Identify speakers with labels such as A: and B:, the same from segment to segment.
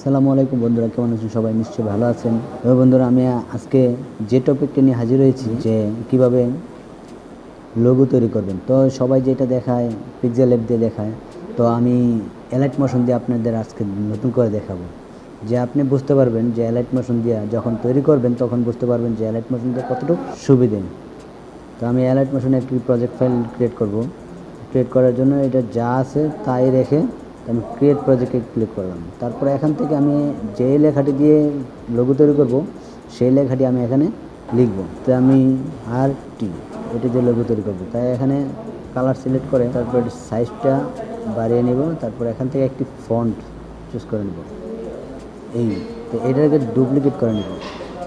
A: আসসালামু আলাইকুম বন্ধুরা, কেমন আছেন সবাই? নিশ্চয়ই ভালো আছেন। তবে বন্ধুরা, আমি আজকে যে টপিকটা নিয়ে হাজির হয়েছি যে কিভাবে লোগো তৈরি করবেন। তো সবাই যেটা দেখায় পিক্সেল অ্যাপ দিয়ে দেখায়, তো আমি এলাইট মোশন দিয়ে আপনাদের আজকে নতুন করে দেখাবো। যে আপনি বুঝতে পারবেন যে এলাইট মোশন দিয়ে যখন তৈরি করবেন তখন বুঝতে পারবেন যে এলাইট মোশন দিয়ে কতটুকু সুবিধে। তো আমি এলাইট মোশনে একটি প্রজেক্ট ফাইল ক্রিয়েট করব। ক্রিয়েট করার জন্য এটা যা আছে তাই রেখে আমি ক্রিয়েট প্রজেক্টে ক্লিক করলাম। তারপরে এখান থেকে আমি যে লেখাটি দিয়ে লোগো তৈরি করব সেই লেখাটি আমি এখানে লিখব। তো আমি টি এটি দিয়ে লোগো তৈরি করব। তাই এখানে কালার সিলেক্ট করে তারপর সাইজটা বাড়িয়ে নেব। তারপর এখান থেকে একটি ফন্ট চুজ করে নেব। তো এটাকে ডুপ্লিকেট করে নেব।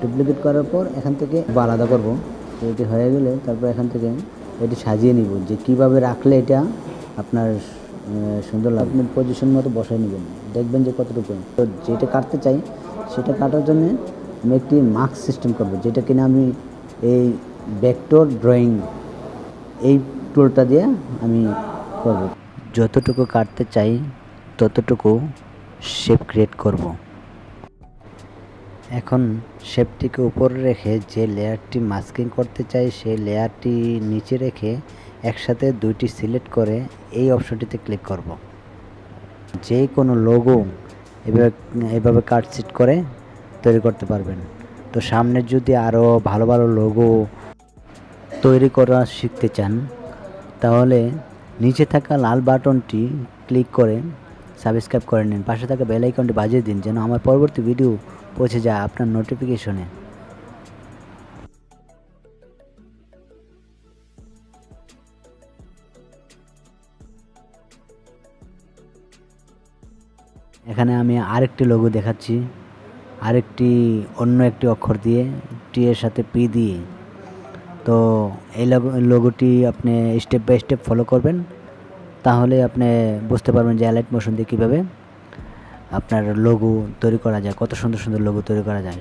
A: ডুপ্লিকেট করার পর এখান থেকে আলাদা করব। তো এটি হয়ে গেলে তারপর এখান থেকে এটি সাজিয়ে নিব যে কিভাবে রাখলে এটা আপনার সুন্দর লাগবে। আপনি পজিশন মতো বসাই নেবেন, দেখবেন যে কতটুকু। তো যেটা কাটতে চাই সেটা কাটার জন্য আমি একটি মার্ক সিস্টেম করব, যেটা কিনা আমি এই ভেক্টর ড্রয়িং এই টুলটা দিয়ে আমি করব। যতটুকু কাটতে চাই ততটুকু শেপ ক্রিয়েট করব। এখন শেপটিকে উপরে রেখে যে লেয়ারটি মাস্কিং করতে চাই সেই লেয়ারটি নিচে রেখে একসাথে দুইটি সিলেক্ট করে এই অপশনটিতে ক্লিক করব। যে কোনো লোগো এভাবে কাটছিট করে তৈরি করতে পারবেন। তো সামনে যদি আরও ভালো ভালো লোগো তৈরি করা শিখতে চান তাহলে নিচে থাকা লাল বাটনটি ক্লিক করে সাবস্ক্রাইব করে নিন। পাশে থাকা বেল আইকনটি বাজিয়ে দিন যেন আমার পরবর্তী ভিডিও পৌঁছে যায় আপনার নোটিফিকেশনে। এখানে আমি আরেকটি লোগো দেখাচ্ছি, অন্য একটি অক্ষর দিয়ে টি এর সাথে পি দিয়ে। তো এই লোগোটি আপনি স্টেপ বাই স্টেপ ফলো করবেন, তাহলে আপনি বুঝতে পারবেন যে অ্যালাইট মোশন দিয়ে কীভাবে আপনার লোগো তৈরি করা যায়, কত সুন্দর সুন্দর লোগো তৈরি করা যায়।